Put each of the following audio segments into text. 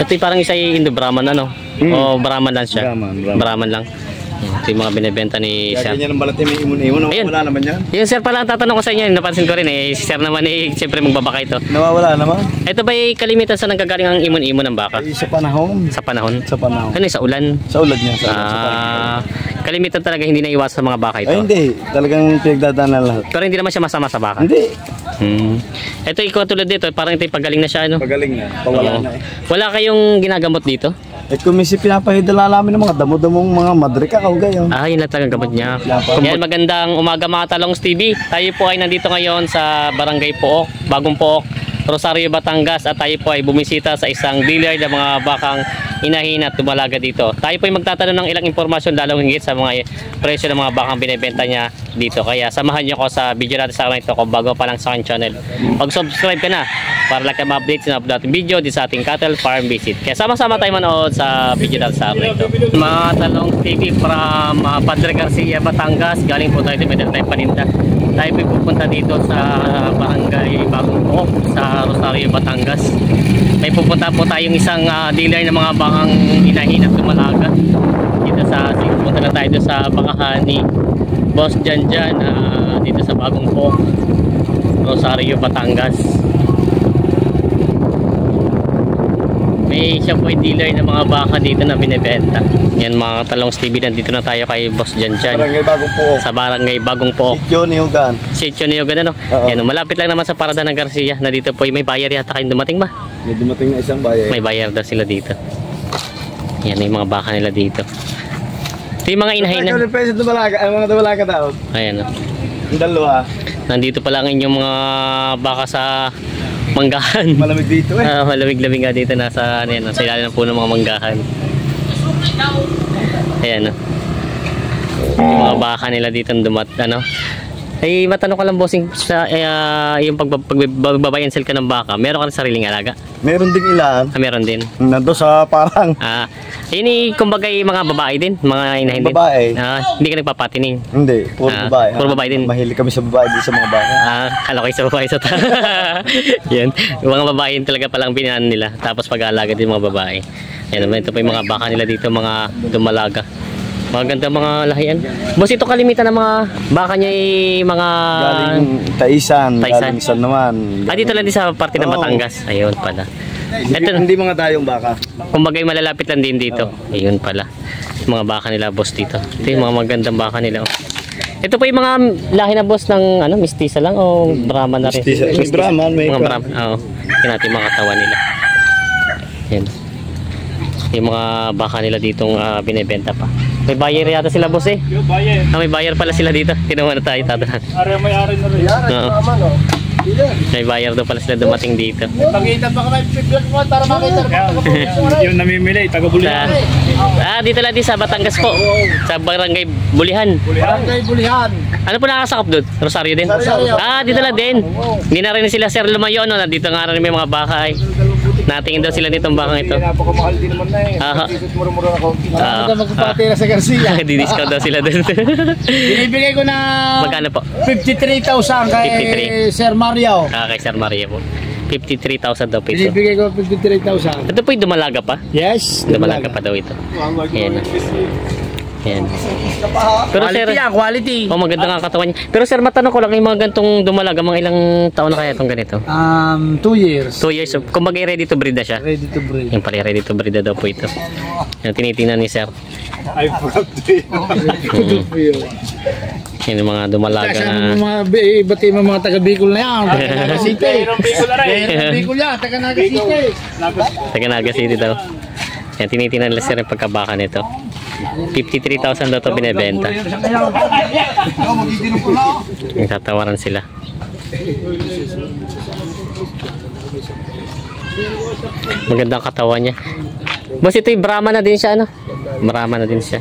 Ito yung parang isa yung Indo-Brahman ano? O Brahman lang siya? Brahman lang. Ito yung mga binibenta ni Sir. Ganyan ang balat niya, may imun-imun. Wala naman yan. Yung Sir pala ang tatanong ko sa inyo, napansin ko rin eh. Si Sir naman eh, siyempre magbabaka ito. Nawawala naman. Ito ba yung kalimitan sa nanggagaling ang imon-imon ng baka? Ay, sa panahon. Sa panahon? Sa panahon. Ano sa ulan? Sa ulan niya. Kalimitan talaga hindi na iwas sa mga baka ito? Ay hindi, talagang pinagdadaan na lahat. Pero hindi naman siya masama sa baka? Hindi. Ito ikaw tulad dito, parang ito pagaling na siya ano? Pagaling na, pawala na eh. Wala kayong ginagamot dito? Eh kung may pinapahidala namin ng mga damo-damong mga madrika o gayon. Yun lang talagang gamot niya. Yan, magandang umaga mga Talongs TV. Tayo po ay nandito ngayon sa Barangay Pook, Bagong Pook, Rosario, Batangas, at tayo po ay bumisita sa isang dealer ng mga bakang inahin at dumalaga dito. Tayo po ay magtatanong ng ilang impormasyon lalong higit sa mga presyo ng mga bakang binibenta niya dito. Kaya samahan niyo ko sa video natin sa araw ito kung bago pa lang sa aking channel. Mag-subscribe ka na para lang ka ma-update sa upload natin video di sa ating cattle farm visit. Kaya sama-sama tayo manood sa video natin sa araw ito. Mga Talongs TV from Padre Garcia, Batangas. Galing po tayo dito, may dala tayong paninda. Tayo po pupunta dito sa Barangay Bagong Pook sa Rosario, Batangas. May pupunta po tayong isang dealer ng mga bakang inahin at dumalaga. Dito pupunta na tayo dito sa bakahan ni Boss Janjan dito sa Bagong Pook, Rosario, Batangas. May siya po yung dealer ng mga baka dito na binibenta. Yan mga Talongs TV, nandito na tayo kay Boss Janjan. Barangay Bagong Pook. Sa Barangay Bagong Pook. Sityo Niyugan. Sityo Niyugan ano? Yan, malapit lang naman sa Parada ng Garcia. Na dito po may bayar yata kayong dumating ba? May dumating na isang bayan. May bayar daw sila dito. Yan yung mga baka nila dito. Ito yung mga inahin na. Ang mga dumalaga daw. Ayan o. Ang dalawa. Nandito pa lang inyong mga baka sa manggahan. Malamig dito eh. Malamig-lamig nga dito nasa ano yan, sa ilalim ng puno ng mga manggahan. Ayan o. Yung mga baka nila dito ano. Ay matanong ko lang bossing sa yung pagbabay and sell ka ng baka, meron ka rin sariling alaga? Meron din ilan. Meron din. Nando sa parang. Yun kumbaga yung mga babae din, mga inahin din. Babae. Hindi ka nagpapatining. Hindi, puro babae. Puro babae din. Mahilig kami sa babae din sa mga baka. Kala ko sa babae sa yan. Yung mga babae talaga palang binaan nila. Tapos pag-aalaga din mga babae. Yan, ito pa yung mga baka nila dito, mga dumalaga. Maganda mga lahian. Boss, ito kalimitan ng mga baka niya mga galing Taisan. Galing San naman. Dito lang din sa parte ng Batangas. Ayun pala. Hindi mga dayong baka. Kumbaga malalapit lang din dito. Ayun pala. Mga baka nila boss dito. Ito yung mga magandang baka nila. Ito pa yung mga lahi na boss ng mistisa lang o Brahman na rin? Mistisa. Brahman. Mga Brahman. Oo. Yan natin mga katawan nila. Yan. Yung mga baka nila ditong binibenta pa. May buyer yata sila boss eh. May buyer pala sila dito. Tinuha na tayo tatahan. May-ari na rin. May buyer daw pala sila dumating dito. Pagkita pa kami piplag mo para makita yung namimili, taga Bulihan. Dito lang din sa Batangas po. Sa Barangay Bulihan. Barangay Bulihan. Ano po nakakasakop doon? Rosario din? Dito lang din. Hindi na rin sila Sir Lumayo. Nandito nga rin may mga baka eh. Natingin daw sila nitong bakang ito. Napakamahal din naman na eh. Mura-mura na konti. Magpapatira sa Garcia. Di-discount daw sila doon. Binibigay ko na magkano po? 53,000 kay Sir Mario. Kay Sir Mario po. 53,000 daw po ito. Binibigay ko 53,000. Ito po yung dumalaga pa? Yes. Dumalaga pa daw ito. Ayan. Ayan. Pero quality sir, quality. Maganda nga katawan niya. Pero sir, matanong ko lang yung mga gantong dumalaga, mga ilang taon na kaya itong ganito? 2 years. 2 years. Kumbaga ready to breed na siya? Ready to breed. Yung pala ready to breed na daw po ito. Yung tinitingnan ni sir. I forgot Yan yung mga dumalaga na... Bati mo mga taga-Bicol na yan. Taga-Naga City. Bicol yan. Taga-Naga City. Taga-Naga City daw. Yan, tinitingnan nila sir yung pagkabaka nito. 53,000 daw ito binibenta. Nagtatawaran sila. Magandang katawan niya. Boss, ito yung Brahman na din siya, ano? Brahman na din siya.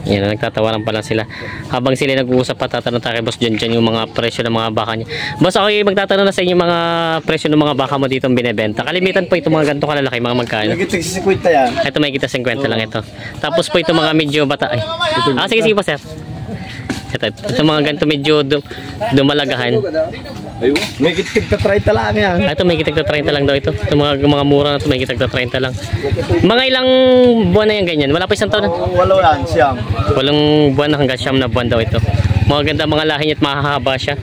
Yan, nagtatawaran pa lang sila. Habang sila nag-uusap pa, tatanong tayo kay Boss Janjan yung mga presyo ng mga baka niya. Boss, ako yung magtatanong na sa inyo mga presyo ng mga baka mo dito binibenta. Kalimitan po ito mga ganito kalalaki, mga magkano. Nagkita 50 yan. Ito may kita 50 lang ito. Tapos po ito mga medyo bata. Sige po sir. Ito mga ganito medyo dumalagahan. Ayun, may kitig ka try talaga yan. Ito may kitag 30 lang daw ito. Ito mga mura na ito, may kitag 30 lang. Mga ilang buwan na yan ganyan? Wala pa isang taon na? Walo yan, siyam. Walang buwan na hanggang siyam na buwan daw ito. Mga ganda mga lahi niya at mahahaba siya.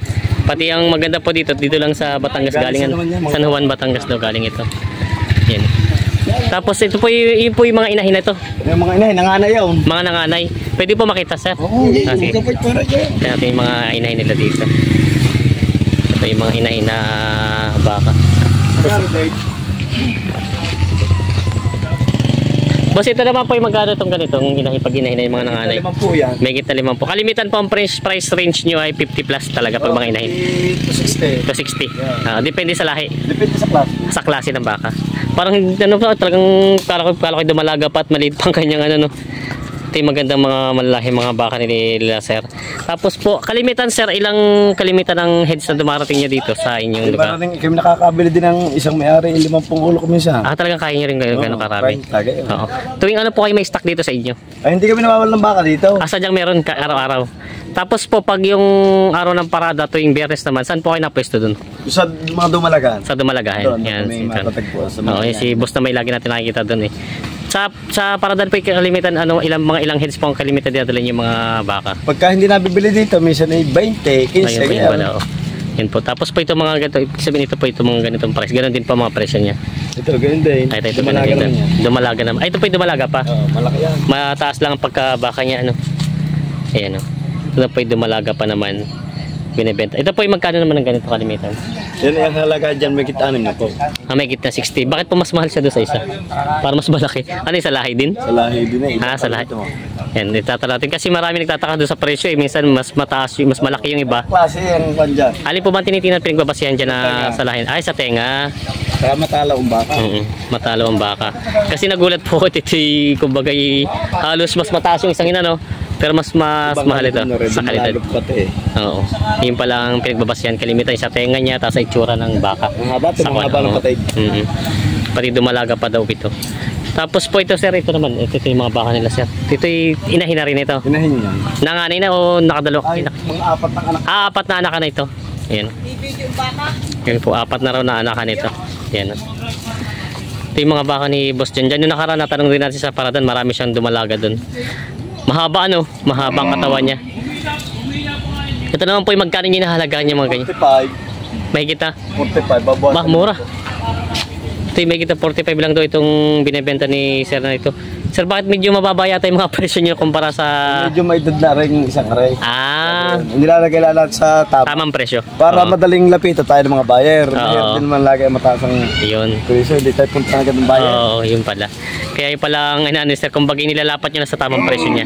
Pati ang maganda po dito lang sa Batangas galingan. San Juan, Batangas daw galing ito. Yan. Tapos ito po yung mga inahin na ito. Yung mga inahin, nanganay yun. Mga nanganay. Pwede po makita, sir. Oo, Sige. para dyan. Ito natin yung mga inahin nila dito. Ito yung mga inahin na baka. Boss, ito naman po yung magkano itong ganitong inahin pag inahin na yung mga nanganay. Limang po yan. May kita 5 po. Kalimitan po ang price range nyo ay 50 plus talaga pag mga inahin. 260. 260. Depende sa lahi. Depende sa klase. Sa klase ng baka. Parang ano po, talagang kala ko dumalaga pa at maliit pang kanyang ano no. Ito yung magandang mga malalahi mga baka nila sir. Tapos po, kalimitan sir, ilang kalimitan ng heads na dumarating niya dito sa inyong lugar? Parang kami nakakabili din ng isang may-ari, 50 ulo ko minsan. Talagang kaya niyo rin gano'ng karami. Oo. Tuwing ano po kayo may stock dito sa inyo? Ay, hindi kami nawawala ng baka dito. Sadyang meron araw-araw. Tapos po, pag yung araw ng parada tuwing Biyernes naman, saan po kayo napwesto dun? Sa mga dumalagan. Sa Dumalagahan. Doon, Yan. may matatagpuan sa mga Si Boss na may lagi natin nakikita dun eh. Sa paradan po yung kalimitan, mga ilang heads po ang kalimitan dinadala yung mga baka. Pagka hindi nabibili dito, minsan ay 20, 15, Ayun, wala, oh. Yan po. Tapos po ito mga ganito, sabihin ito po ito mga ganitong price. Ganon din po mga presyo niya. Ito, ganun din. Ito Dumalaga naman yan. Dumalaga naman. Ito po yung dumalaga pa. Malaki yan. Mataas lang ang pagkabaka niya, ano. Ayan, oh. Ito po yung dumalaga pa naman. Binibenta. Ito po yung magkano naman ng ganito kalimitan. Yan ang halaga dyan, may kita-anim na po. May gitna 60. Bakit po mas mahal siya doon sa isa? Para mas malaki. Ano yung sa lahi din? Sa lahi din eh. Sa lahi. Yan, itatala natin. Kasi marami nagtataka doon sa presyo eh. Minsan mas mataas, mas malaki yung iba. Klase yan, dyan. Alin po ba tinitingnan pinagbabasihan dyan na sa lahi? Sa tenga. Saka matala ang baka. Matalo ang baka. Kasi nagulat po ko ito kumbaga halos mas mataas yung isang ina no. Pero mas mahal ito sa kalidad. Oo. Yun pala ang pinagbabasihan kalimitan sa tenga niya tapos sa itsura ng baka. Ang haba, tumahaba ng patay. Pati dumalaga pa daw ito. Tapos po ito sir, ito naman. Ito yung mga baka nila sir. Ito yung inahin na rin ito. Inahin yan. Nanganay na o nakadalo? Ay, mga apat na anak. 4 na anakan na ito. Ayan. Yan po, 4 na raw na anakan ito. Ayan. Ito yung mga baka ni Boss Jan. Diyan yung nakaraan, natanong din natin sa paradan. Marami siyang dumalaga doon. Mahaba ano? Mahaba ang katawan niya. Ito naman po yung magkano yung nahalagaan niya mga ganyan. 45. May kita? 45, babawasan. Mura. Ito yung may kita 45 lang daw itong binibenta ni sir na ito. Sir, bakit medyo mababa yata yung mga presyo niyo kumpara sa... Medyo may dad na rin isang aray. Nilalagay lahat sa tamang presyo. Para madaling lapitan tayo ng mga buyer. Mahirap din naman lagi mataas ang presyo. Hindi tayo punta agad ng buyer. Oo, yun pala. Kaya yun pala ang inaano sir, kumbaga nilalapat nyo na sa tamang presyo niya.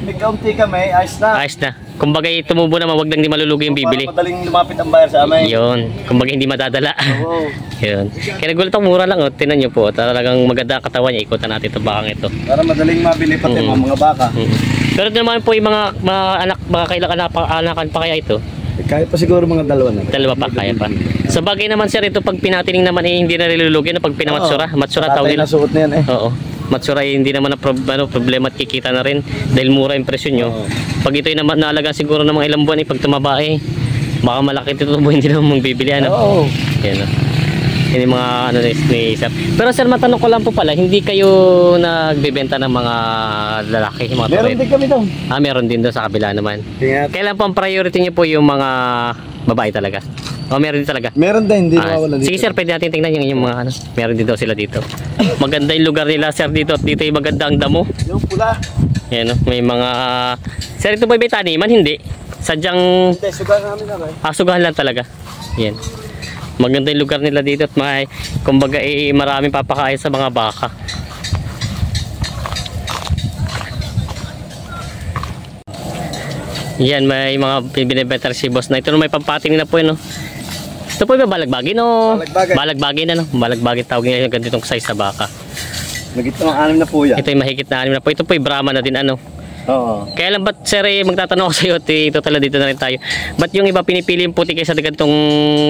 May kaunti kami, ayos na. Ayos na. Kumbaga tumubo naman, wag lang di malulugi yung bibili. Para madaling lumapit ang buyer sa amin. Yun. Kumbaga hindi madadala. Oo. Yun. Kaya nagulat ang mura lang. Tinan nyo po. Talagang maganda ang katawan niya. Ikutan natin itong bakang ito. Para madaling mabili pati mga baka. Pero naman po yung mga anak, mga kailang anakan pa kaya ito? Kaya pa siguro mga dalawa na. Dalawa pa, kaya pa. Sa bagay naman sir, ito pag pinatining naman hindi na nilulugi na pag pinamatsura. Matsura tawag nila. Nasuot na yan eh. Oo. Matsura hindi naman na problema at kikita na rin dahil mura yung presyo nyo. Pag ito'y naman naalagaan siguro ng mga ilang buwan pag tumaba baka malaki tutubo hindi naman mong bibili ano. Oo. Yan o. Yan yung mga ano ni sir. Pero sir, matanong ko lang po pala, hindi kayo nagbebenta ng mga lalaki, mga meron din kami doon. Meron din doon sa kabila naman. Tingnan. Kailan po ang priority niyo po yung mga babae talaga? O meron din talaga? Meron din, hindi mawala dito. Sige sir, pwede natin tingnan yung mga ano. Meron din daw sila dito. Maganda yung lugar nila sir dito at dito yung maganda ang damo. Yung pula. Yan o, may mga... Sir, ito ba may taniman? Hindi. Sadyang... Hindi, sugahan namin naman. Sugahan lang talaga. Yan. Maganda yung lugar nila dito at may... Kumbaga maraming papakain sa mga baka. Yan, may mga binibenta si boss na. Ito may pampating na po yun, no? Ito po yung balagbagin, no? Balagbagin, ano? Balagbagin tawag nila yung ganitong size sa baka. Nagit ng 6 na po yan. Ito yung mahigit na 6 na po. Ito po yung Brahma na din, ano? Oo. Kaya lang ba't sir magtatanong ako sa'yo, total dito na rin tayo. Ba't yung iba pinipili yung puti kaysa ganitong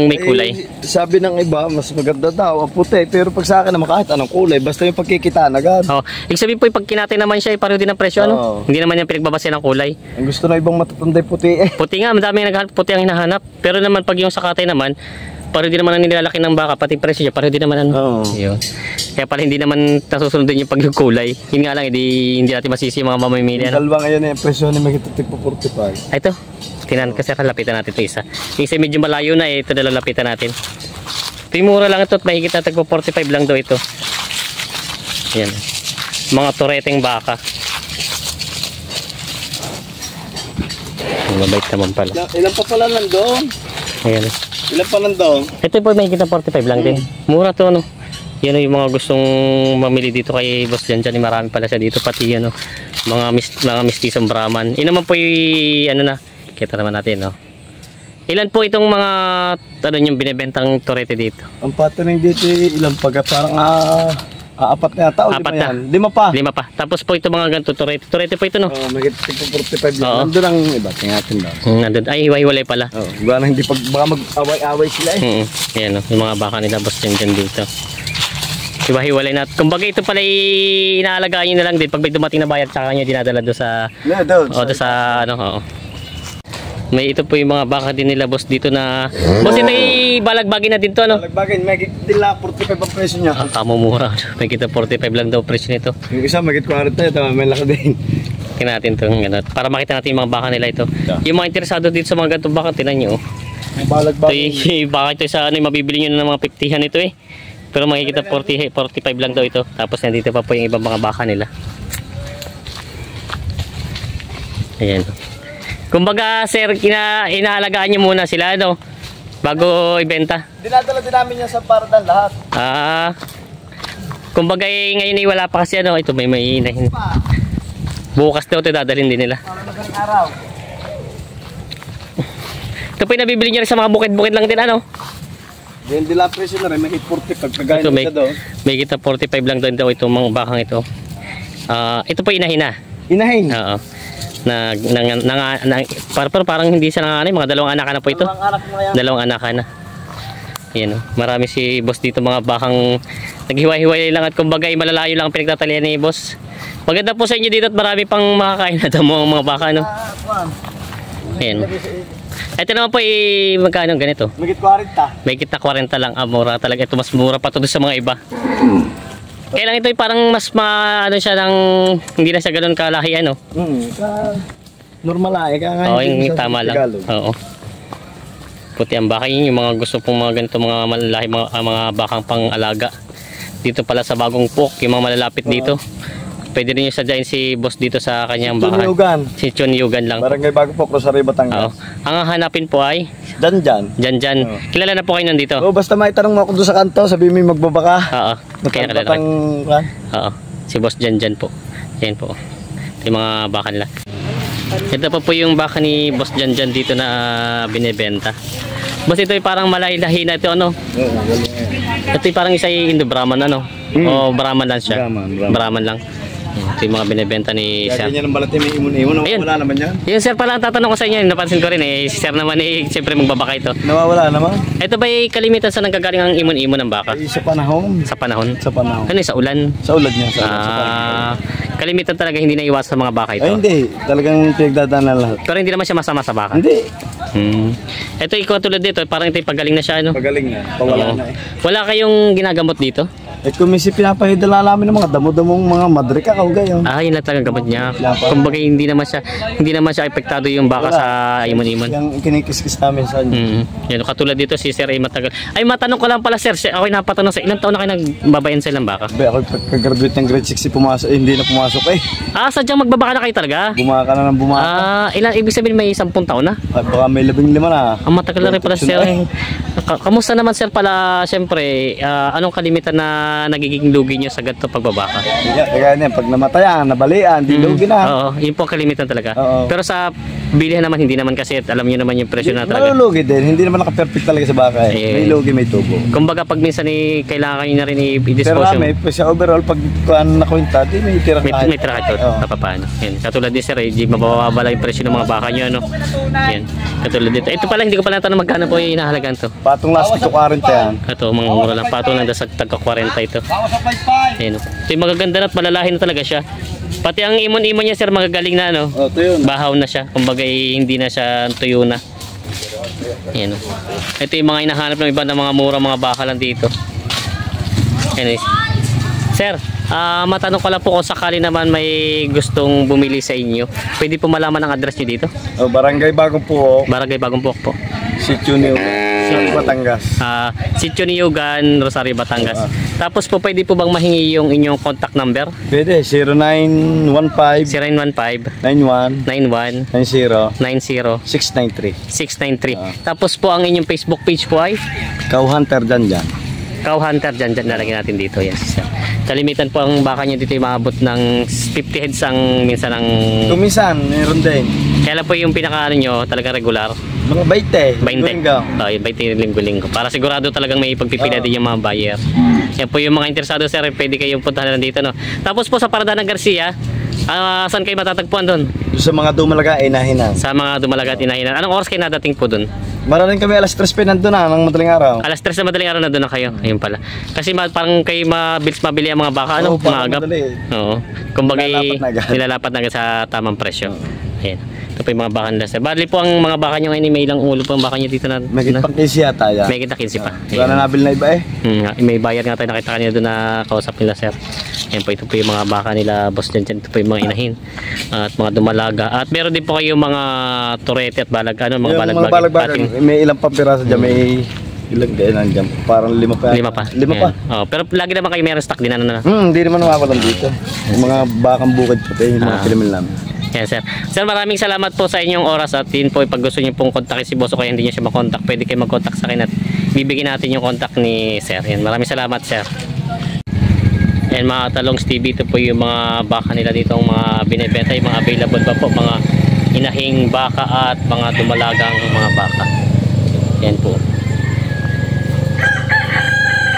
may kulay? Sabi ng iba, mas maganda daw ang puti. Pero pag sa akin naman kahit anong kulay, basta yung pagkikitaan agad. Oh, ibig sabihin po pag kinatay naman siya, pareho din ang presyo, ano? Oo. Hindi naman yung pinagbabase ng kulay. Ang gusto na ibang matatanday puti eh. Puti nga, madami naghahanap, puti ang hinahanap. Pero naman pag yung sa katay naman, pareho din naman ang nilalaki ng baka, pati presyo niya, pareho din naman ano. Oo. Yun. Kaya pala hindi naman nasusunod din yung pag yung kulay. Yun nga lang, hindi natin masisi yung mga mamimili. Yung Ano? dalawa ngayon eh, presyo ni Magito tipo 45. Ay, ito. Tinan kasi lapitan natin ito isa. Yung isa medyo malayo na ito na lalapitan natin. Ito yung mura lang ito at mahigit na tagpo 45 lang daw ito. Yan. Mga tureteng baka. Mabait naman pala. Ilan pa pala nandoon? Ayan. Ilan pa nandoon? Ito po mahigit na 45 lang din. Mura to ano. Yan yung mga gustong mamili dito kay Boss Jan Jan. Marami pala siya dito. Pati ano, mga mistisong Brahman. Yun naman po yung ano na. Kita naman natin, no? Ilan po itong mga ano yung binibentang torete dito? Ang pattern dito ilang pagka parang apat na yata o Apat lima na. yan? Lima pa. 5 pa. Tapos po ito mga ganito torete. Torete po ito, no? Oh, Magito tipo 45 yan. Oo. Nandun ang iba, tingatin daw. Nandun. Ay, hiwa-hiwalay pala. Oh, baka hindi baka mag-away-away sila eh. Ayan, no? Yung mga baka nila Boss Jan Jan dito. Hiwa-hiwalay na. Kumbaga ito pala inaalagaan nyo na lang din. Pag may dumating na bayad, tsaka nyo dinadala doon sa... Yeah, doon. O, doon sa ano, oo. May ito po yung mga baka din nila boss dito na... Boss, ito ay balagbagin na din to, ano? Lagbagin, may dila 45 ang presyo niya. Ah, kamumura. May kita 45 lang daw presyo nito. Yung isa magit 40 ito, may laki din. Tingnan natin ito. Para makita natin yung mga baka nila ito. Yung mga interesado dito sa mga ganitong baka, tinan nyo. May Ito balagbagin. yung baka ito sa ano, mabibili nyo na ng mga 50han ito eh. Pero makikita 45 lang daw ito. Tapos nandito pa po yung ibang mga baka nila. Ayan. Kumbaga sir, inaalagaan nyo muna sila, no? Bago ibenta. Dinadala din namin yan sa paradan lahat. Ah. Kumbaga ngayon ay wala pa kasi ano, ito may inahin. Bukas daw ito dadalhin din nila. Para madaling araw. Ito po yung nabibili nyo rin sa mga bukid-bukid lang din, ano? Then dila presyo na rin, may 40 pag kagaya Ito nila doon. may kita 45 lang daw itong mga bakang ito. Ito po inahina. Inahin. Oo. Pero parang hindi siya nanganay, mga dalawang anak na po ito. Ang anak mo yan. Dalawang anak na. Yan, oh. Marami si boss dito mga bakang naghiwa-hiwalay lang at kumbaga ay malalayo lang ang pinagtatalian ni boss. Maganda po sa inyo dito at marami pang makakain na damo mga baka, no? Ayan. Ito naman po magkano ganito? Magit 40. May kita 40 lang. Mura talaga ito. Mas mura pa to sa mga iba. Kaya lang ito ay parang mas ano siya ng hindi na siya ganoon kalahi ano. Normal lang, ika nga. Oo, yung tama lang. Oo. Puti ang baka yun, yung mga gusto pong mga ganito mga malalahi, mga bakang pang-alaga. Dito pala sa Bagong Pok, yung mga malalapit dito. Pwede rin yung sadyain si boss dito sa kanyang bahay. Si Chon Yugan lang. Barangay Bagong Pok, Rosario, Oo. Batangas. Ang hanapin po ay Dyan. Jan. Oo. Kilala na po kayo nandito? Oh, basta may tanong mo ako doon sa kanto, sabi mo yung magbabaka. Oo. Kaya kilala Batang, kan? Oo. Si Boss Jan po. Yan po. Ito yung mga baka nila. Ito pa po yung baka ni Boss Jan dito na binebenta. Boss, ito ay parang malahi-lahi na ito, ano? Ito ay parang isa yung Indo-Brahman, ano? O Brahman lang siya? Brahman lang. Ito yung mga binibenta ni Sir. Ganyan ang balat may imun-imun. Ayun. Nawawala naman yan. Yung Sir pala ang tatanong ko sa inyo, napansin ko rin eh. Si Sir naman eh, siyempre magbabaka ito. Nawawala naman. Ito ba ay kalimitan sa nanggagaling ang imon-imon ng baka? Ay, sa panahon. Sa panahon? Sa panahon. Ano sa ulan? Sa ulad niya. Sa panahon. Kalimitan talaga hindi na iwas sa mga baka ito. Ay, hindi. Talagang pinagdadaan na lahat. Pero hindi naman siya masama sa baka. Hindi. Ito ikaw tulad dito, parang ito pagaling na siya, ano? Pagaling na. Pawala Oo. na eh. Wala kayong ginagamot dito? Eh, kung may pinapahidala namin ng mga damo-damong mga madre ka, gayon. Yun lang talagang gamot niya. Kumbaga hindi naman siya apektado yung baka sa imon-imon. Yung kinikis-kis namin sa inyo. Yan, katulad dito si Sir ay matagal. Ay, matanong ko lang pala Sir, ako ay napatanong sa ilang taon na kayo nagbabayan sa ilang baka? Ako pagka-graduate ng grade 6, pumasok, hindi na pumasok eh. Sadyang magbabaka na kayo talaga? Bumaka na ng bumaka. Ilan, ibig sabihin may 10 taon na? Ay, baka may 15 na. Ang matagal na rin pala Sir. Kamusta naman Sir pala, siyempre, anong kalimitan na nagiging lugi nyo sa ganito pagbabaka? Kaya niyan, pag namatayan, nabalian, di lugi na. Oo, yun po ang kalimitan talaga. Oo. Pero sa bilihan naman, hindi naman kasi alam niyo naman yung presyo na talaga. Malulugi din, hindi naman naka-perfect talaga sa baka eh. May lugi, may tubo. Kumbaga pag minsan kailangan kayo na rin Pero i-dispose kami, sa overall, pag kuhaan na kwenta, di may tira may, kahit. may track ito, Oo. paano. Yan. Katulad ni Sir, di mabababa lang yung presyo ng mga baka nyo, ano? Yan. Katulad dito. Ito pala, hindi ko pala natanong magkano po yung inahalagaan to. Patong last ito 40 yan. Ito, mga mura lang. Patong lang sa tagka 40 ito. Yan. Ito yung magaganda na at malalahin na talaga siya. Pati ang imon-imon niya, Sir, magagaling na, ano? Oh, ito yun. Bahaw na siya. Kumbaga, hindi na siya tuyo na. Yan. Ito yung mga hinahanap ng iba ng mga mura mga baka lang dito. Anyways. Sir, matanong ko lang po kung sakali naman may gustong bumili sa inyo. Pwede po malaman ang address niyo dito? Oh, Barangay Bagong Puok, Barangay Bagong Puok po. Sitio New, Batangas. Sitio Niyugan, Rosario, Batangas. Tapos po pwede po bang mahingi yung inyong contact number? Pwede, 0915 0915 91 91 90 90 693. 693. Tapos po ang inyong Facebook page po ay Cow Hunter dyan. Cow Hunter, dyan nalagyan natin dito. Yes, sir. Kalimitan po ang baka niya dito yung maabot ng 50 heads ang minsan ang... Kumisan, meron din. Kaya po yung pinaka nyo talaga regular. Mga 20. 20. Oh, yung 20 linggo-linggo. Para sigurado talagang may pagpipila din yung mga buyer. Yan po yung mga interesado, sir. Pwede kayong puntahan na dito, no? Tapos po sa Parada ng Garcia, saan kayo matatagpuan doon? Sa mga dumalaga, inahinan. Sa mga dumalaga at inahinan. Anong oras kayo nadating po doon? Maraling kami alas 3 pa nandun na, ng madaling araw. Alas 3 na madaling araw na doon na kayo. Ayun pala. Kasi parang kayo mabili ang mga baka, ano? Oo, parang Maagap. madali. Oo. Kumbaga, Nilalapat na agad. nilalapat na agad sa tamang presyo. Ayan. Ito po yung mga baka nila, sir. Bali po ang mga baka nyo ngayon, may ilang ulo po ang baka nyo dito na... May kitang kasi yata yan. May kita 15 pa. Wala na nabil na iba eh. May bayar nga tayo, nakita kanina doon na kausap nila, sir. Ayan po, ito po yung mga baka nila, boss dyan. Ito po yung mga inahin at mga dumalaga. At meron din po kayo mga turete at balag, ano, mga Yung balag-balag. may ilang pampiraso dyan, may ilang gaya nandiyan. Parang 5 pa. 5 pa. Lima pa. Oh, pero lagi naman kayo meron stock din, ano na. Hindi naman mawawalan dito. Yung mga bakang bukid puti, yung mga kilimin namin. Yan, sir. Sir, maraming salamat po sa inyong oras at yun po, pag gusto niyo pong kontakin si boss o kaya hindi niyo siya makontak, pwede kayo mag-contact sa akin at bibigyan natin yung contact ni sir. Yan, maraming salamat, sir. Yan, mga Talongs TV, ito po yung mga baka nila dito, mga binibenta, yung mga available pa po, mga inahing baka at mga dumalagang mga baka. Yan po.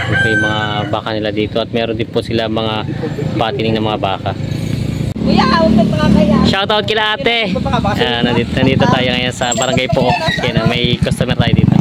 Ito po yung mga baka nila dito at meron din po sila mga patining na mga baka. Kuya, huwag ka pakakaya. Shoutout kila ate. Nandito tayo ngayon sa Barangay Pook. Yan, may customer tayo dito.